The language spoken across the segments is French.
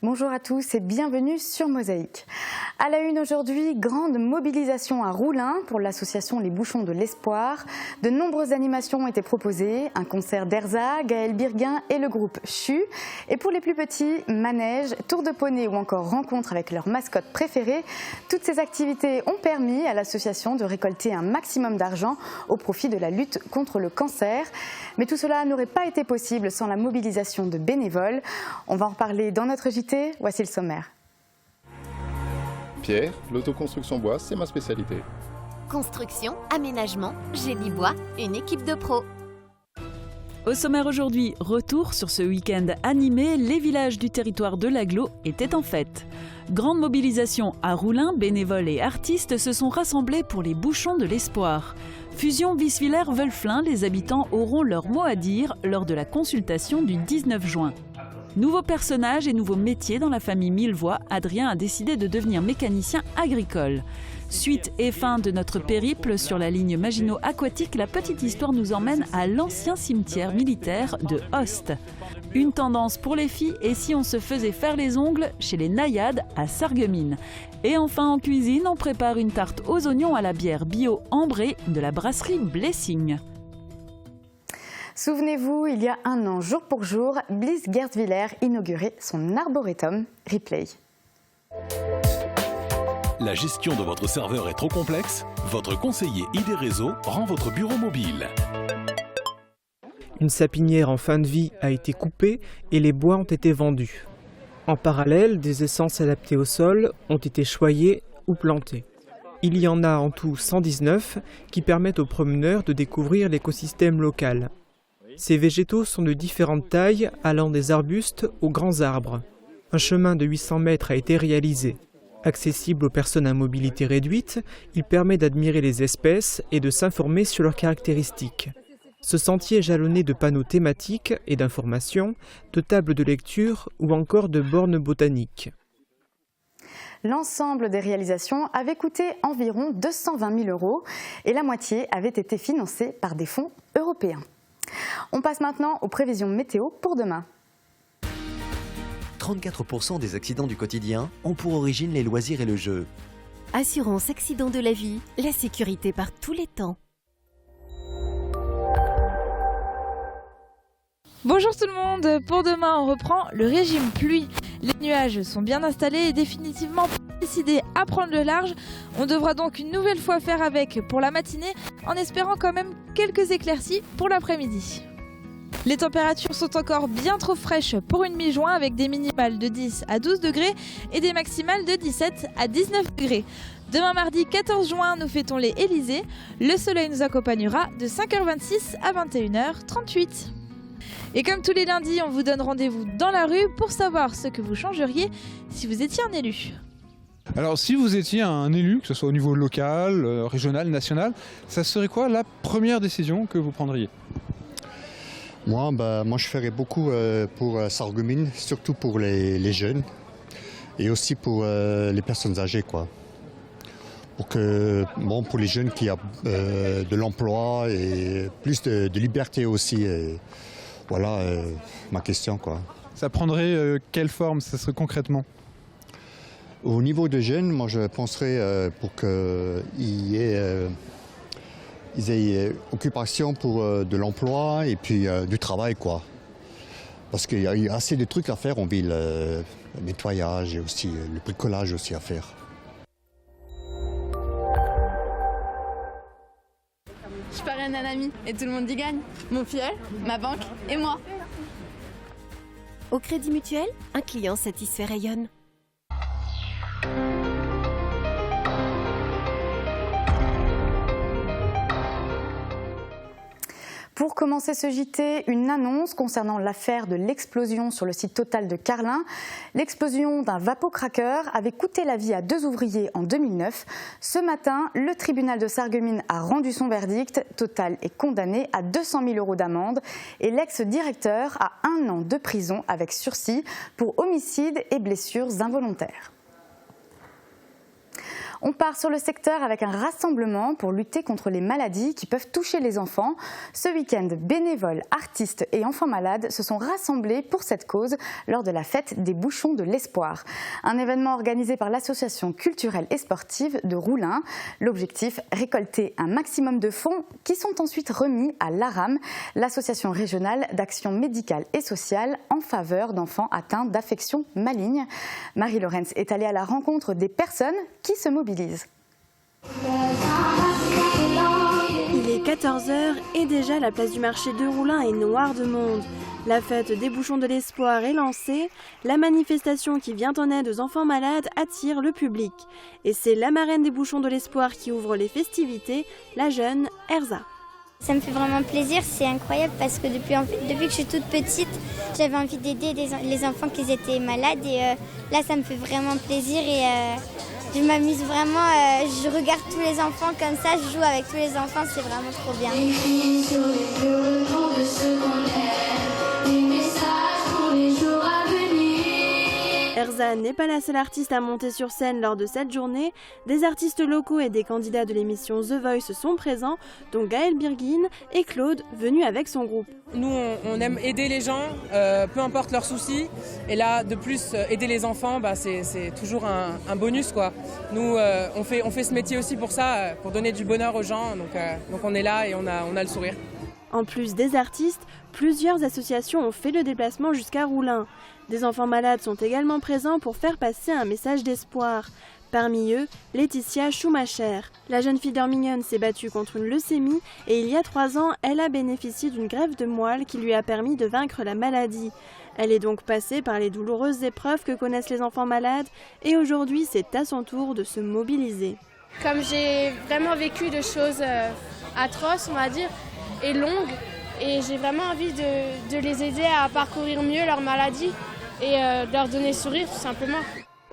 Bonjour à tous et bienvenue sur Mosaïque. À la une aujourd'hui, grande mobilisation à Roulin pour l'association Les Bouchons de l'Espoir. De nombreuses animations ont été proposées, un concert d'Erza, Gaël Birguin et le groupe CHU. Et pour les plus petits, manège, tour de poney ou encore rencontre avec leur mascotte préférée. Toutes ces activités ont permis à l'association de récolter un maximum d'argent au profit de la lutte contre le cancer. Mais tout cela n'aurait pas été possible sans la mobilisation de bénévoles. On va en reparler dans notre JT. Voici le sommaire. Pierre, l'autoconstruction bois, c'est ma spécialité. Construction, aménagement, génie bois, une équipe de pros. Au sommaire aujourd'hui, retour sur ce week-end animé, les villages du territoire de l'Agglo étaient en fête. Grande mobilisation à Roulin, bénévoles et artistes se sont rassemblés pour les Bouchons de l'Espoir. Fusion Visvillers-Wölflin, les habitants auront leur mot à dire lors de la consultation du 19 juin. Nouveau personnage et nouveau métier dans la famille Millevoye, Adrien a décidé de devenir mécanicien agricole. Suite et fin de notre périple sur la ligne Maginot Aquatique, la petite histoire nous emmène à l'ancien cimetière militaire de Host. Une tendance pour les filles et si on se faisait faire les ongles chez les Naïades à Sarreguemines. Et enfin en cuisine, on prépare une tarte aux oignons à la bière bio ambrée de la brasserie Blessing. Souvenez-vous, il y a un an, jour pour jour, Bliss Gerstviller inaugurait son arboretum Replay. La gestion de votre serveur est trop complexe? Votre conseiller ID Réseau rend votre bureau mobile. Une sapinière en fin de vie a été coupée et les bois ont été vendus. En parallèle, des essences adaptées au sol ont été choyées ou plantées. Il y en a en tout 119 qui permettent aux promeneurs de découvrir l'écosystème local. Ces végétaux sont de différentes tailles, allant des arbustes aux grands arbres. Un chemin de 800 mètres a été réalisé. Accessible aux personnes à mobilité réduite, il permet d'admirer les espèces et de s'informer sur leurs caractéristiques. Ce sentier est jalonné de panneaux thématiques et d'informations, de tables de lecture ou encore de bornes botaniques. L'ensemble des réalisations avait coûté environ 220 000 € et la moitié avait été financée par des fonds européens. On passe maintenant aux prévisions météo pour demain. 34% des accidents du quotidien ont pour origine les loisirs et le jeu. Assurance accident de la vie, la sécurité par tous les temps. Bonjour tout le monde, pour demain on reprend le régime pluie. Les nuages sont bien installés et définitivement décidés à prendre le large. On devra donc une nouvelle fois faire avec pour la matinée en espérant quand même quelques éclaircies pour l'après-midi. Les températures sont encore bien trop fraîches pour une mi-juin avec des minimales de 10 à 12 degrés et des maximales de 17 à 19 degrés. Demain mardi 14 juin, nous fêtons les Élysées. Le soleil nous accompagnera de 5h26 à 21h38. Et comme tous les lundis, on vous donne rendez-vous dans la rue pour savoir ce que vous changeriez si vous étiez un élu. Alors si vous étiez un élu, que ce soit au niveau local, régional, national, ça serait quoi la première décision que vous prendriez ? Moi, je ferais beaucoup pour Sarreguemines, surtout pour les jeunes et aussi pour les personnes âgées, quoi. Pour les jeunes qui ont de l'emploi et plus de liberté aussi. Voilà ma question, quoi. Ça prendrait quelle forme, ça serait concrètement ? Au niveau des jeunes, moi je penserais pour qu'ils aient occupation pour de l'emploi et puis du travail, quoi. Parce qu'il y a assez de trucs à faire en ville, le nettoyage et aussi le bricolage aussi à faire. Je parraine un ami et tout le monde y gagne. Mon filleul, ma banque et moi. Au Crédit Mutuel, un client satisfait rayonne. Pour commencer ce JT, une annonce concernant l'affaire de l'explosion sur le site Total de Carlin. L'explosion d'un vapocracker avait coûté la vie à 2 ouvriers en 2009. Ce matin, le tribunal de Sarreguemines a rendu son verdict. Total est condamné à 200 000 € d'amende et l'ex-directeur à 1 an de prison avec sursis pour homicide et blessures involontaires. On part sur le secteur avec un rassemblement pour lutter contre les maladies qui peuvent toucher les enfants. Ce week-end, bénévoles, artistes et enfants malades se sont rassemblés pour cette cause lors de la fête des bouchons de l'espoir. Un événement organisé par l'association culturelle et sportive de Roulin. L'objectif, récolter un maximum de fonds qui sont ensuite remis à l'ARAM, l'association régionale d'action médicale et sociale en faveur d'enfants atteints d'affections malignes. Marie Lorenz est allée à la rencontre des personnes qui se mobilisent. Il est 14h et déjà la place du marché de Roulin est noire de monde. La fête des bouchons de l'espoir est lancée. La manifestation qui vient en aide aux enfants malades attire le public. Et c'est la marraine des bouchons de l'espoir qui ouvre les festivités, la jeune Erza. Ça me fait vraiment plaisir, c'est incroyable parce que depuis que je suis toute petite, j'avais envie d'aider les enfants qui étaient malades et là ça me fait vraiment plaisir et je m'amuse vraiment, je regarde tous les enfants comme ça, je joue avec tous les enfants, c'est vraiment trop bien. Erza n'est pas la seule artiste à monter sur scène lors de cette journée. Des artistes locaux et des candidats de l'émission The Voice sont présents, dont Gaël Birguin et Claude, venus avec son groupe. Nous, on aime aider les gens, peu importe leurs soucis. Et là, de plus, aider les enfants, c'est toujours un bonus, quoi. Nous, on fait ce métier aussi pour ça, pour donner du bonheur aux gens. Donc on est là et on a le sourire. En plus des artistes, plusieurs associations ont fait le déplacement jusqu'à Roulin. Des enfants malades sont également présents pour faire passer un message d'espoir. Parmi eux, Laetitia Schumacher. La jeune fille d'Ormignon s'est battue contre une leucémie et il y a 3 ans, elle a bénéficié d'une greffe de moelle qui lui a permis de vaincre la maladie. Elle est donc passée par les douloureuses épreuves que connaissent les enfants malades et aujourd'hui, c'est à son tour de se mobiliser. Comme j'ai vraiment vécu de choses atroces, on va dire, et longues, et j'ai vraiment envie de les aider à parcourir mieux leur maladie et de leur donner le sourire tout simplement.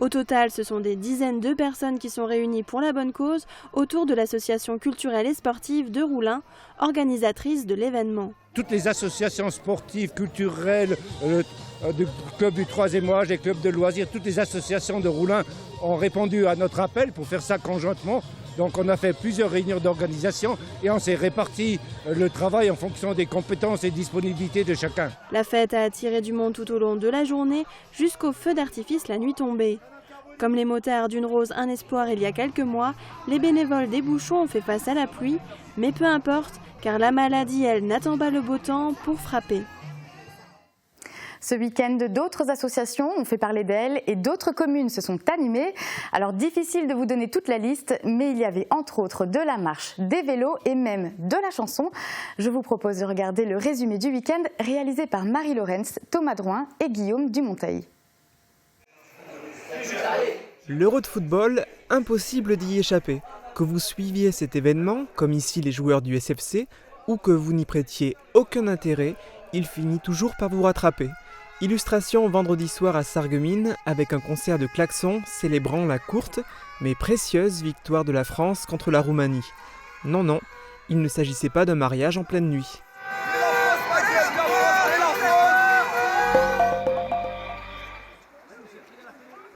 Au total, ce sont des dizaines de personnes qui sont réunies pour la bonne cause autour de l'association culturelle et sportive de Roulin, organisatrice de l'événement. Toutes les associations sportives, culturelles, du club du 3e âge, les clubs de loisirs, toutes les associations de Roulin ont répondu à notre appel pour faire ça conjointement. Donc on a fait plusieurs réunions d'organisation et on s'est réparti le travail en fonction des compétences et disponibilités de chacun. La fête a attiré du monde tout au long de la journée jusqu'au feu d'artifice la nuit tombée. Comme les motards d'une rose un espoir il y a quelques mois, les bénévoles des bouchons ont fait face à la pluie, mais peu importe, car la maladie, elle, n'attend pas le beau temps pour frapper. Ce week-end, d'autres associations ont fait parler d'elles et d'autres communes se sont animées. Alors difficile de vous donner toute la liste, mais il y avait entre autres de la marche, des vélos et même de la chanson. Je vous propose de regarder le résumé du week-end réalisé par Marie Lorenz, Thomas Drouin et Guillaume Dumonteil. L'Euro de football, impossible d'y échapper. Que vous suiviez cet événement, comme ici les joueurs du SFC, ou que vous n'y prêtiez aucun intérêt, il finit toujours par vous rattraper. Illustration vendredi soir à Sarreguemines avec un concert de klaxons célébrant la courte mais précieuse victoire de la France contre la Roumanie. Non, il ne s'agissait pas d'un mariage en pleine nuit.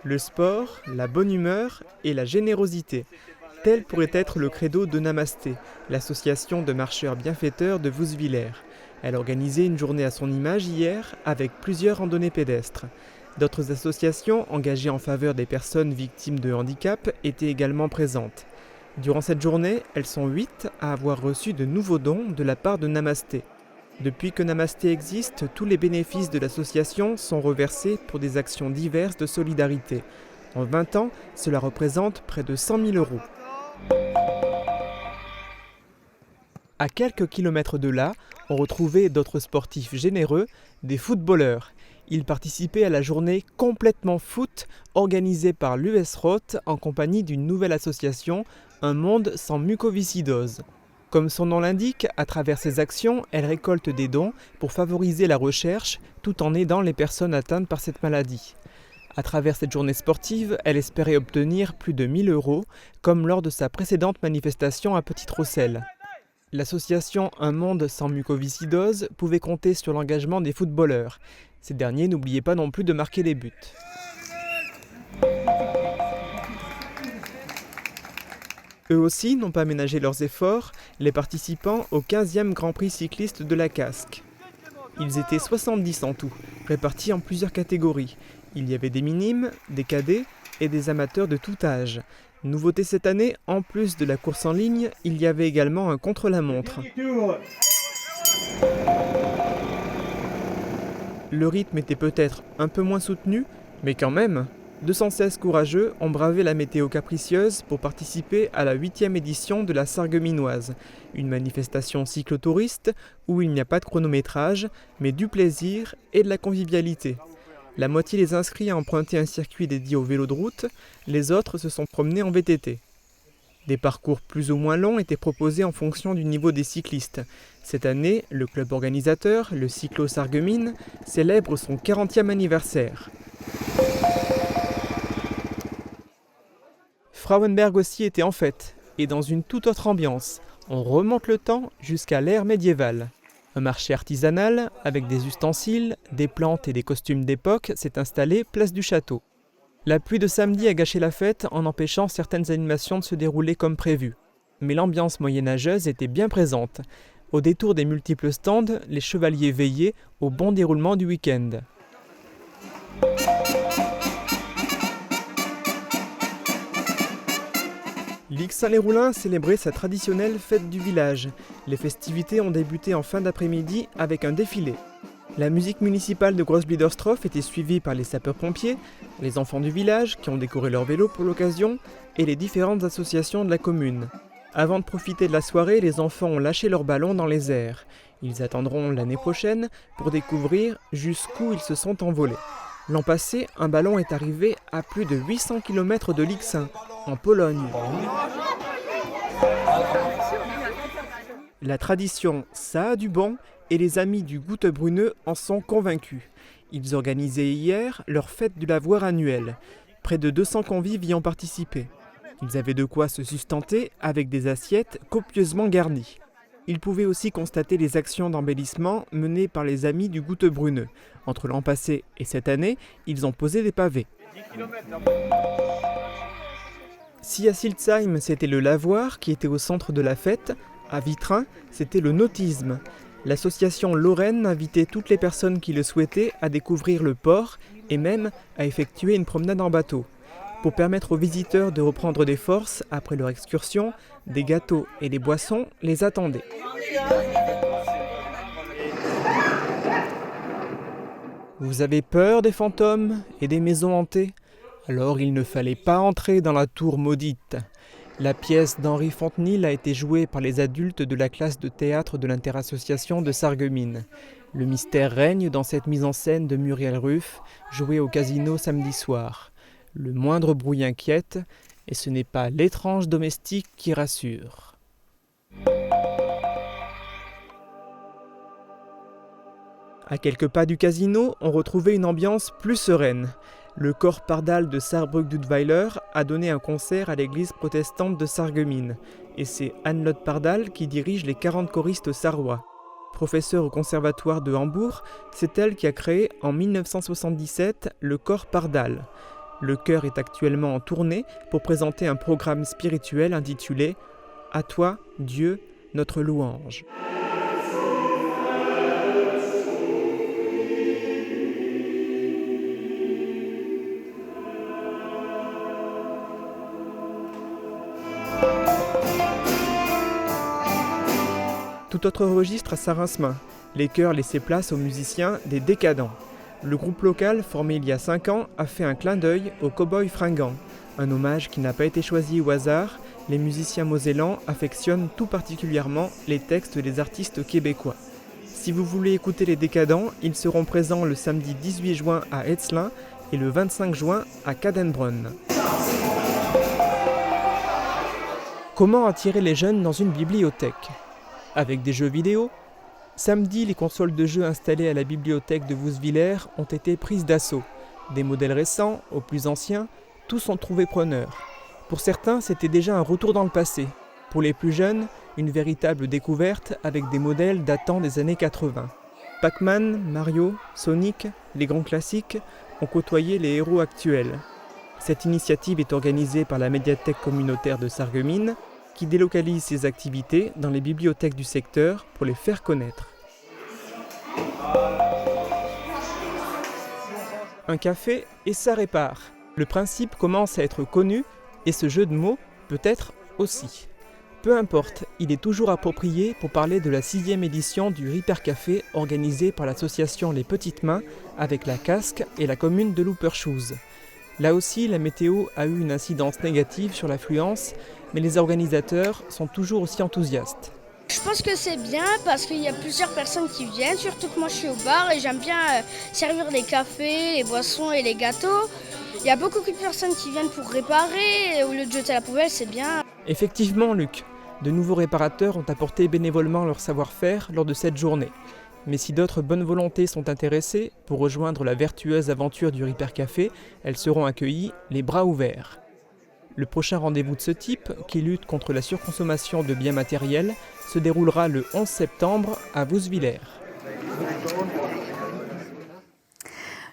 Le sport, la bonne humeur et la générosité. Tel pourrait être le credo de Namasté, l'association de marcheurs bienfaiteurs de Vousvillers. Elle organisait une journée à son image hier avec plusieurs randonnées pédestres. D'autres associations engagées en faveur des personnes victimes de handicap étaient également présentes. Durant cette journée, elles sont 8 à avoir reçu de nouveaux dons de la part de Namasté. Depuis que Namasté existe, tous les bénéfices de l'association sont reversés pour des actions diverses de solidarité. En 20 ans, cela représente près de 100 000 €. À quelques kilomètres de là, on retrouvait d'autres sportifs généreux, des footballeurs. Ils participaient à la journée complètement foot organisée par l'US Roth en compagnie d'une nouvelle association, Un monde sans mucoviscidose. Comme son nom l'indique, à travers ses actions, elle récolte des dons pour favoriser la recherche tout en aidant les personnes atteintes par cette maladie. À travers cette journée sportive, elle espérait obtenir plus de 1 000 €, comme lors de sa précédente manifestation à Petite-Rosselle. L'association Un monde sans mucoviscidose pouvait compter sur l'engagement des footballeurs. Ces derniers n'oubliaient pas non plus de marquer les buts. Eux aussi n'ont pas ménagé leurs efforts, les participants au 15e Grand Prix cycliste de la Casque. Ils étaient 70 en tout, répartis en plusieurs catégories. Il y avait des minimes, des cadets et des amateurs de tout âge. Nouveauté cette année, en plus de la course en ligne, il y avait également un contre-la-montre. Le rythme était peut-être un peu moins soutenu, mais quand même, 216 courageux ont bravé la météo capricieuse pour participer à la 8e édition de la Sarregueminoise, une manifestation cyclotouriste où il n'y a pas de chronométrage, mais du plaisir et de la convivialité. La moitié des inscrits a emprunté un circuit dédié au vélo de route, les autres se sont promenés en VTT. Des parcours plus ou moins longs étaient proposés en fonction du niveau des cyclistes. Cette année, le club organisateur, le Cyclo Sarreguemines, célèbre son 40e anniversaire. Frauenberg aussi était en fête, et dans une toute autre ambiance. On remonte le temps jusqu'à l'ère médiévale. Un marché artisanal, avec des ustensiles, des plantes et des costumes d'époque, s'est installé place du château. La pluie de samedi a gâché la fête en empêchant certaines animations de se dérouler comme prévu. Mais l'ambiance moyenâgeuse était bien présente. Au détour des multiples stands, les chevaliers veillaient au bon déroulement du week-end. L'Ix-Saint-les-Roulins célébrait sa traditionnelle fête du village. Les festivités ont débuté en fin d'après-midi avec un défilé. La musique municipale de Grossbliederstroff était suivie par les sapeurs-pompiers, les enfants du village qui ont décoré leur vélo pour l'occasion et les différentes associations de la commune. Avant de profiter de la soirée, les enfants ont lâché leurs ballons dans les airs. Ils attendront l'année prochaine pour découvrir jusqu'où ils se sont envolés. L'an passé, un ballon est arrivé à plus de 800 km de l'Ixin, en Pologne. La tradition, ça a du bon, et les amis du Goutte-Bruneux en sont convaincus. Ils organisaient hier leur fête du lavoir annuelle. Près de 200 convives y ont participé. Ils avaient de quoi se sustenter avec des assiettes copieusement garnies. Ils pouvaient aussi constater les actions d'embellissement menées par les amis du Goutte-Bruneux. Entre l'an passé et cette année, ils ont posé des pavés. Si à Siltzheim, c'était le lavoir qui était au centre de la fête, à Vitrin, c'était le nautisme. L'association Lorraine invitait toutes les personnes qui le souhaitaient à découvrir le port et même à effectuer une promenade en bateau. Pour permettre aux visiteurs de reprendre des forces après leur excursion, des gâteaux et des boissons les attendaient. Vous avez peur des fantômes et des maisons hantées ? Alors il ne fallait pas entrer dans la tour maudite. La pièce d'Henri Fontenil a été jouée par les adultes de la classe de théâtre de l'interassociation de Sarreguemines. Le mystère règne dans cette mise en scène de Muriel Ruff, jouée au casino samedi soir. Le moindre bruit inquiète, et ce n'est pas l'étrange domestique qui rassure. À quelques pas du casino, on retrouvait une ambiance plus sereine. Le corps pardal de Saarbrück-Duttweiler a donné un concert à l'église protestante de Sarreguemines, et c'est Anne-Lotte Pardal qui dirige les 40 choristes sarrois. Professeure au conservatoire de Hambourg, c'est elle qui a créé en 1977 le corps Pardal. Le chœur est actuellement en tournée pour présenter un programme spirituel intitulé « À toi, Dieu, notre louange ». Tout autre registre à Saint-Rincemain. Les chœurs laissaient place aux musiciens des Décadents. Le groupe local, formé il y a 5 ans, a fait un clin d'œil aux cow-boys fringants. Un hommage qui n'a pas été choisi au hasard, les musiciens mosellans affectionnent tout particulièrement les textes des artistes québécois. Si vous voulez écouter les Décadents, ils seront présents le samedi 18 juin à Hetzlin et le 25 juin à Cadenbrunn. Comment attirer les jeunes dans une bibliothèque ? Avec des jeux vidéo ? Samedi, les consoles de jeux installées à la bibliothèque de Wouswiller ont été prises d'assaut. Des modèles récents aux plus anciens, tous ont trouvé preneur. Pour certains, c'était déjà un retour dans le passé. Pour les plus jeunes, une véritable découverte avec des modèles datant des années 80. Pac-Man, Mario, Sonic, les grands classiques ont côtoyé les héros actuels. Cette initiative est organisée par la médiathèque communautaire de Sarreguemines. qui délocalise ses activités dans les bibliothèques du secteur pour les faire connaître. Un café et ça répare. Le principe commence à être connu et ce jeu de mots peut-être aussi. Peu importe, il est toujours approprié pour parler de la 6e édition du Ripper Café organisée par l'association Les Petites Mains avec la Casque et la commune de Louppershus. Là aussi, la météo a eu une incidence négative sur l'affluence, mais les organisateurs sont toujours aussi enthousiastes. Je pense que c'est bien parce qu'il y a plusieurs personnes qui viennent, surtout que moi je suis au bar et j'aime bien servir les cafés, les boissons et les gâteaux. Il y a beaucoup de personnes qui viennent pour réparer et au lieu de jeter à la poubelle, c'est bien. Effectivement, Luc, de nouveaux réparateurs ont apporté bénévolement leur savoir-faire lors de cette journée. Mais si d'autres bonnes volontés sont intéressées pour rejoindre la vertueuse aventure du Ripper Café, elles seront accueillies les bras ouverts. Le prochain rendez-vous de ce type, qui lutte contre la surconsommation de biens matériels, se déroulera le 11 septembre à Vouswiller.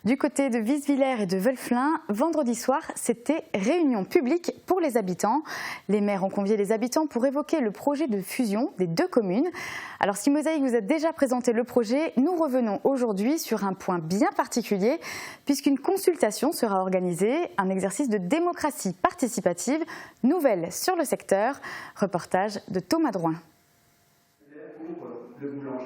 Du côté de Wieswiller et de Wölflin, vendredi soir, c'était réunion publique pour les habitants. Les maires ont convié les habitants pour évoquer le projet de fusion des 2 communes. Alors si Mosaïque vous a déjà présenté le projet, nous revenons aujourd'hui sur un point bien particulier, puisqu'une consultation sera organisée, un exercice de démocratie participative, nouvelle sur le secteur. Reportage de Thomas Drouin.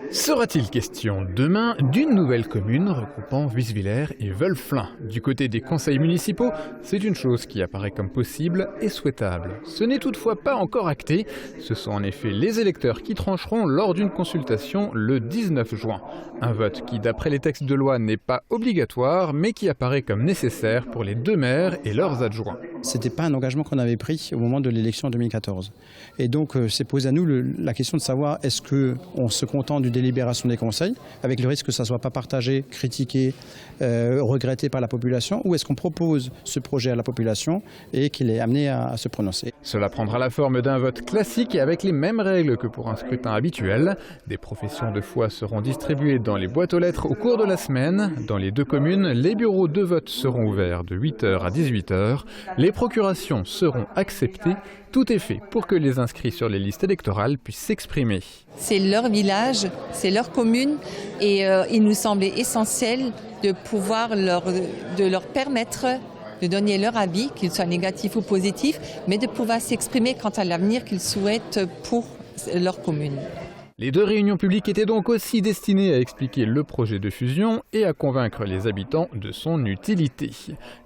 Sera-t-il question demain d'une nouvelle commune regroupant Wieswiller et Wölflin? Du côté des conseils municipaux, c'est une chose qui apparaît comme possible et souhaitable. Ce n'est toutefois pas encore acté. Ce sont en effet les électeurs qui trancheront lors d'une consultation le 19 juin. Un vote qui, d'après les textes de loi, n'est pas obligatoire, mais qui apparaît comme nécessaire pour les 2 maires et leurs adjoints. Ce n'était pas un engagement qu'on avait pris au moment de l'élection 2014. Et donc, c'est posé à nous la question de savoir est-ce qu'on se contente d'une délibération des conseils, avec le risque que ça ne soit pas partagé, critiqué, regretté par la population, ou est-ce qu'on propose ce projet à la population et qu'il est amené à se prononcer. Cela prendra la forme d'un vote classique et avec les mêmes règles que pour un scrutin habituel. Des professions de foi seront distribuées dans les boîtes aux lettres au cours de la semaine. Dans les 2 communes, les bureaux de vote seront ouverts de 8h à 18h. Les procurations seront acceptées. Tout est fait pour que les inscrits sur les listes électorales puissent s'exprimer. C'est leur village, c'est leur commune et il nous semblait essentiel de pouvoir leur permettre de donner leur avis, qu'il soit négatif ou positif, mais de pouvoir s'exprimer quant à l'avenir qu'ils souhaitent pour leur commune. Les 2 réunions publiques étaient donc aussi destinées à expliquer le projet de fusion et à convaincre les habitants de son utilité.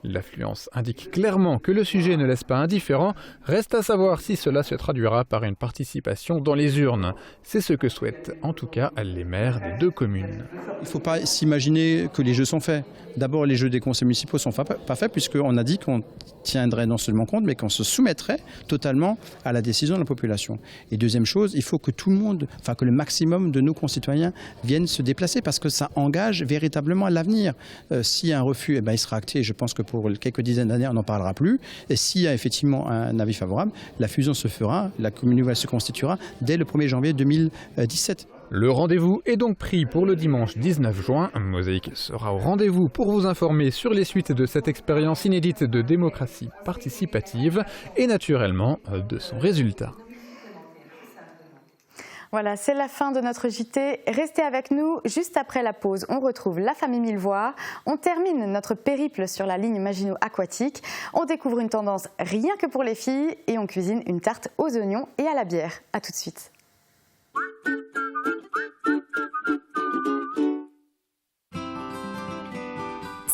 L'affluence indique clairement que le sujet ne laisse pas indifférent, reste à savoir si cela se traduira par une participation dans les urnes. C'est ce que souhaitent en tout cas les maires des 2 communes. Il ne faut pas s'imaginer que les jeux sont faits. D'abord, les jeux des conseils municipaux ne sont pas faits puisqu'on a dit qu'on tiendrait non seulement compte, mais qu'on se soumettrait totalement à la décision de la population. Et deuxième chose, il faut que tout le monde, que le maximum de nos concitoyens viennent se déplacer parce que ça engage véritablement l'avenir. S'il y a un refus, il sera acté. Je pense que pour quelques dizaines d'années, on n'en parlera plus. Et s'il y a effectivement un avis favorable, la fusion se fera, la commune nouvelle se constituera dès le 1er janvier 2017. Le rendez-vous est donc pris pour le dimanche 19 juin. Mosaïque sera au rendez-vous pour vous informer sur les suites de cette expérience inédite de démocratie participative et naturellement de son résultat. Voilà, c'est la fin de notre JT. Restez avec nous. Juste après la pause, on retrouve la famille Millevoye. On termine notre périple sur la ligne Maginot Aquatique. On découvre une tendance rien que pour les filles et on cuisine une tarte aux oignons et à la bière. A tout de suite.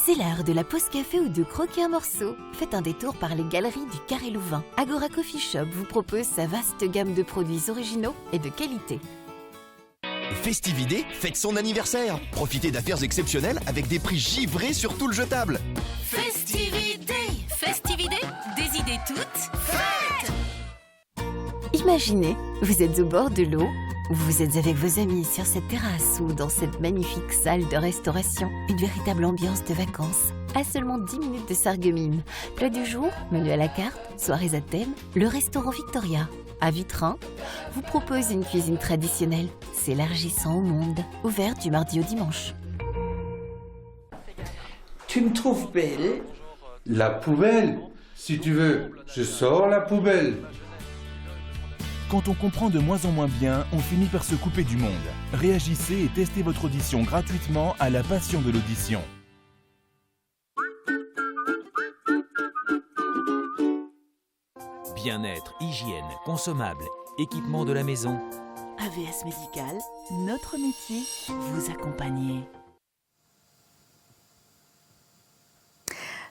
C'est l'heure de la pause café ou de croquer un morceau. Faites un détour par les galeries du Carré Louvain. Agora Coffee Shop vous propose sa vaste gamme de produits originaux et de qualité. Festividé fête son anniversaire. Profitez d'affaires exceptionnelles avec des prix givrés sur tout le jetable. Festividé, des idées toutes faites. Imaginez, vous êtes au bord de l'eau, vous êtes avec vos amis sur cette terrasse ou dans cette magnifique salle de restauration. Une véritable ambiance de vacances, à seulement 10 minutes de Sarreguemines. Plat du jour, menu à la carte, soirées à thème, le restaurant Victoria. À Vitrin, vous propose une cuisine traditionnelle, s'élargissant au monde, ouverte du mardi au dimanche. Tu me trouves belle? La poubelle. Si tu veux, je sors la poubelle. Quand on comprend de moins en moins bien, on finit par se couper du monde. Réagissez et testez votre audition gratuitement à la passion de l'audition. Bien-être, hygiène, consommables, équipement de la maison. AVS Médical, notre métier, vous accompagner.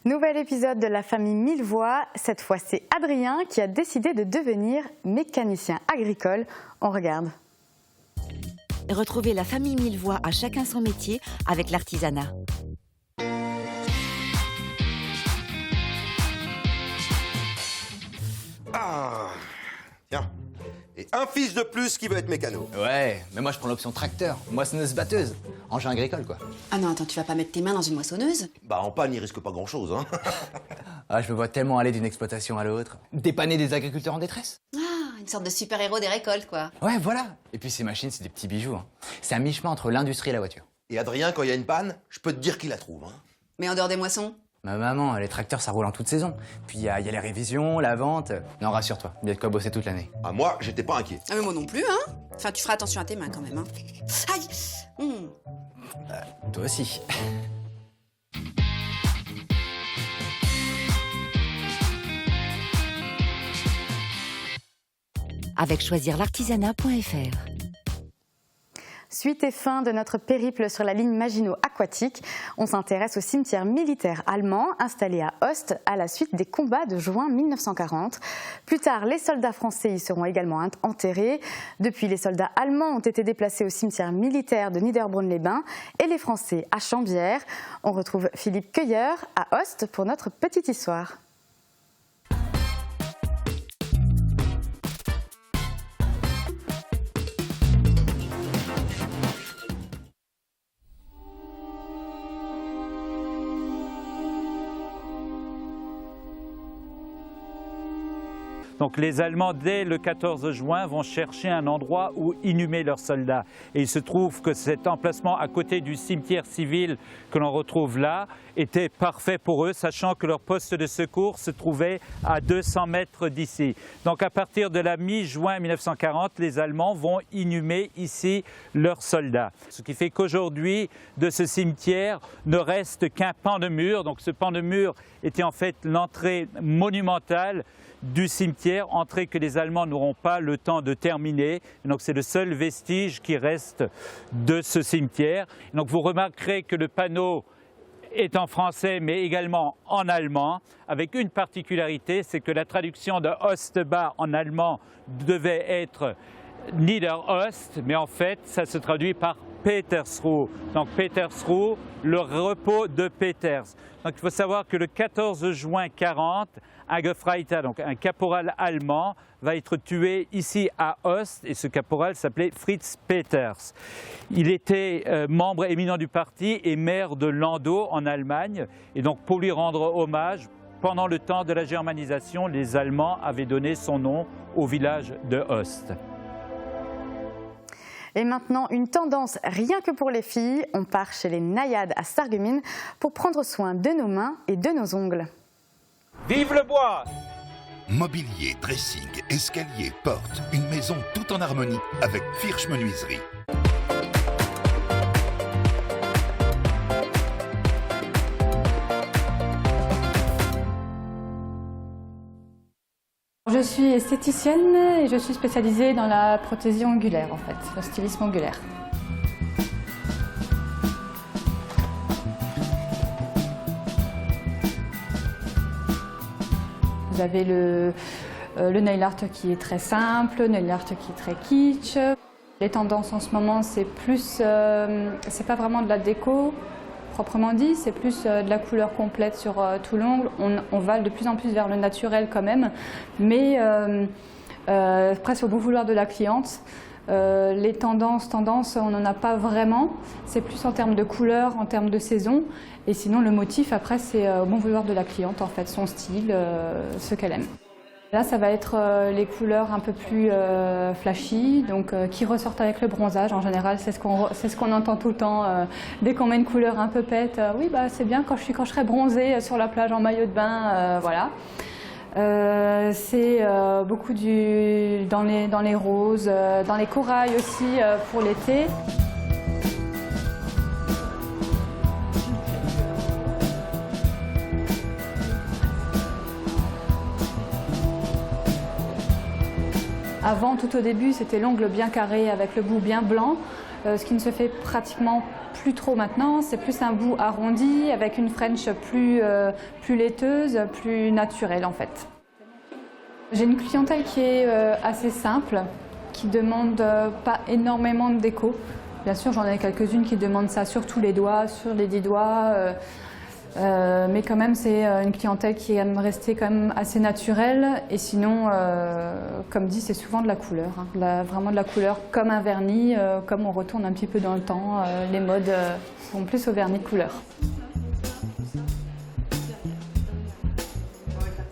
Nouvel épisode de la famille Millevoye. Cette fois, c'est Adrien qui a décidé de devenir mécanicien agricole. On regarde. Retrouvez la famille Millevoye à chacun son métier avec l'artisanat. Ah, tiens. Et un fils de plus qui veut être mécano. Ouais, mais moi je prends l'option tracteur, moissonneuse-batteuse. Engin agricole, quoi. Ah non, attends, tu vas pas mettre tes mains dans une moissonneuse? Bah en panne, il risque pas grand-chose, hein. Ah, je me vois tellement aller d'une exploitation à l'autre. Dépanner des agriculteurs en détresse. Ah, une sorte de super-héros des récoltes, quoi. Ouais, voilà. Et puis ces machines, c'est des petits bijoux. Hein. C'est à mi-chemin entre l'industrie et la voiture. Et Adrien, quand il y a une panne, je peux te dire qu'il la trouve, hein. Mais en dehors des moissons? Ma maman, les tracteurs, ça roule en toute saison. Puis il y a les révisions, la vente. Non, rassure-toi, il y a de quoi bosser toute l'année. Ah, moi, j'étais pas inquiet. Ah, mais moi non plus, hein. Enfin, tu feras attention à tes mains quand même, hein. Aïe. Toi aussi. Avec choisirlartisanat.fr. Suite et fin de notre périple sur la ligne Maginot Aquatique, on s'intéresse au cimetière militaire allemand installé à Ost à la suite des combats de juin 1940. Plus tard, les soldats français y seront également enterrés. Depuis, les soldats allemands ont été déplacés au cimetière militaire de Niederbronn-les-Bains et les Français à Chambières. On retrouve Philippe Cueilleur à Ost pour notre petite histoire. Donc les Allemands, dès le 14 juin, vont chercher un endroit où inhumer leurs soldats. Et il se trouve que cet emplacement à côté du cimetière civil que l'on retrouve là était parfait pour eux, sachant que leur poste de secours se trouvait à 200 mètres d'ici. Donc à partir de la mi-juin 1940, les Allemands vont inhumer ici leurs soldats. Ce qui fait qu'aujourd'hui, de ce cimetière ne reste qu'un pan de mur. Donc ce pan de mur était en fait l'entrée monumentale du cimetière, entrée que les Allemands n'auront pas le temps de terminer. Donc c'est le seul vestige qui reste de ce cimetière. Donc vous remarquerez que le panneau est en français mais également en allemand, avec une particularité, c'est que la traduction de Ostbah en allemand devait être Niederost, mais en fait ça se traduit par Petersruhe. Donc Petersruhe, le repos de Peters. Donc il faut savoir que le 14 juin 40, un Gefreiter, donc un caporal allemand, va être tué ici à Ost, et ce caporal s'appelait Fritz Peters. Il était membre éminent du parti et maire de Landau en Allemagne, et donc pour lui rendre hommage, pendant le temps de la germanisation, les Allemands avaient donné son nom au village de Ost. Et maintenant, une tendance rien que pour les filles. On part chez les Naïades à Sarreguemines pour prendre soin de nos mains et de nos ongles. Vive le bois! Mobilier, dressing, escalier, porte, une maison tout en harmonie avec Firsch Menuiserie. Je suis esthéticienne et je suis spécialisée dans la prothésie ongulaire en fait, le stylisme ongulaire. Vous avez le nail art qui est très simple, le nail art qui est très kitsch. Les tendances en ce moment, c'est plus, c'est pas vraiment de la déco proprement dit, c'est plus de la couleur complète sur tout l'ongle. On va de plus en plus vers le naturel quand même, mais presque au bon vouloir de la cliente. Les tendances, on n'en a pas vraiment. C'est plus en termes de couleur, en termes de saison. Et sinon, le motif, après, c'est au bon vouloir de la cliente, en fait, son style, ce qu'elle aime. Là, ça va être les couleurs un peu plus flashy, donc qui ressortent avec le bronzage. En général, c'est ce qu'on entend tout le temps. Dès qu'on met une couleur un peu pète, oui, bah, c'est bien quand je serai bronzée sur la plage en maillot de bain, voilà. C'est beaucoup dans les roses, dans les corails aussi pour l'été. Avant, tout au début, c'était l'ongle bien carré avec le bout bien blanc, ce qui ne se fait pratiquement plus trop maintenant. C'est plus un bout arrondi avec une French plus laiteuse, plus naturelle en fait. J'ai une clientèle qui est assez simple, qui ne demande pas énormément de déco. Bien sûr, j'en ai quelques-unes qui demandent ça sur tous les doigts, sur les 10 doigts. Mais quand même, c'est une clientèle qui aime rester quand même assez naturelle. Et sinon, comme dit, c'est souvent de la couleur. Hein. Vraiment de la couleur comme un vernis, comme on retourne un petit peu dans le temps. Les modes sont plus au vernis couleur.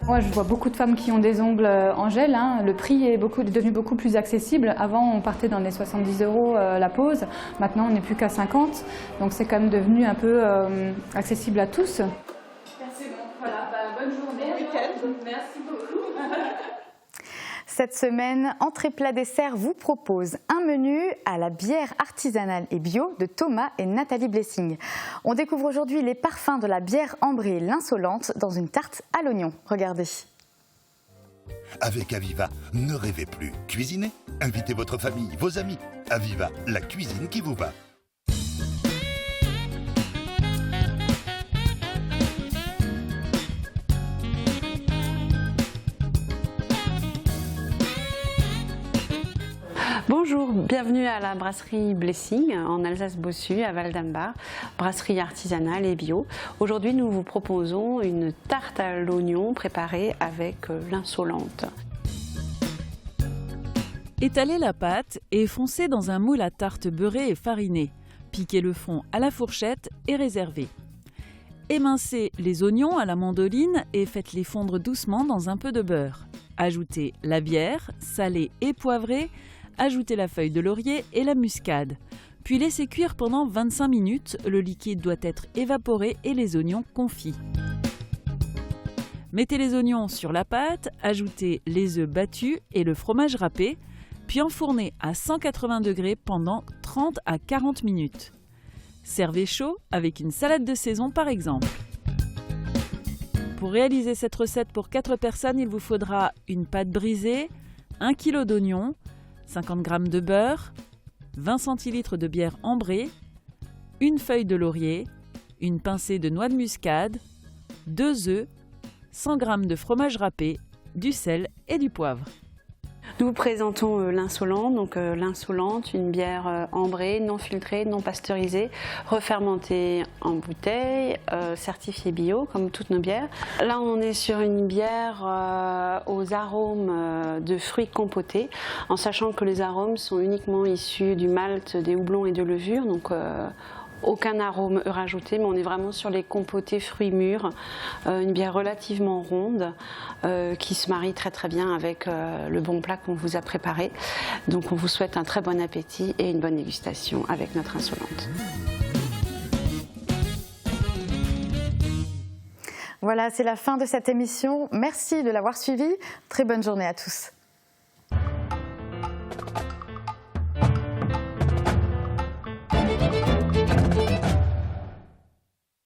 Moi, je vois beaucoup de femmes qui ont des ongles en gel. Hein. Le prix est devenu beaucoup plus accessible. Avant, on partait dans les 70 € la pose. Maintenant, on n'est plus qu'à 50. Donc, c'est quand même devenu un peu accessible à tous. Merci, voilà, bonne journée. Bon week-end. Merci beaucoup. Cette semaine, Entrée plat dessert vous propose un menu à la bière artisanale et bio de Thomas et Nathalie Blessing. On découvre aujourd'hui les parfums de la bière ambrée L'Insolente dans une tarte à l'oignon. Regardez. Avec Aviva, ne rêvez plus. Cuisinez. Invitez votre famille, vos amis. Aviva, la cuisine qui vous va. Bonjour, bienvenue à la brasserie Blessing en Alsace-Bossu à Val-d'Ambars, brasserie artisanale et bio. Aujourd'hui, nous vous proposons une tarte à l'oignon préparée avec l'Insolente. Étalez la pâte et foncez dans un moule à tarte beurré et fariné. Piquez le fond à la fourchette et réservez. Émincez les oignons à la mandoline et faites-les fondre doucement dans un peu de beurre. Ajoutez la bière, salée et poivrée. Ajoutez la feuille de laurier et la muscade. Puis laissez cuire pendant 25 minutes. Le liquide doit être évaporé et les oignons confits. Mettez les oignons sur la pâte, ajoutez les œufs battus et le fromage râpé, puis enfournez à 180 degrés pendant 30 à 40 minutes. Servez chaud avec une salade de saison par exemple. Pour réaliser cette recette pour 4 personnes, il vous faudra une pâte brisée, 1 kg d'oignons, 50 g de beurre, 20 centilitres de bière ambrée, une feuille de laurier, une pincée de noix de muscade, 2 œufs, 100 g de fromage râpé, du sel et du poivre. Nous vous présentons l'Insolente, donc l'Insolente, une bière ambrée, non filtrée, non pasteurisée, refermentée en bouteille, certifiée bio comme toutes nos bières. Là on est sur une bière aux arômes de fruits compotés, en sachant que les arômes sont uniquement issus du malt, des houblons et de levure, donc aucun arôme rajouté, mais on est vraiment sur les compotés fruits mûrs, une bière relativement ronde qui se marie très très bien avec le bon plat qu'on vous a préparé. Donc on vous souhaite un très bon appétit et une bonne dégustation avec notre Insolente. Voilà, c'est la fin de cette émission. Merci de l'avoir suivi. Très bonne journée à tous.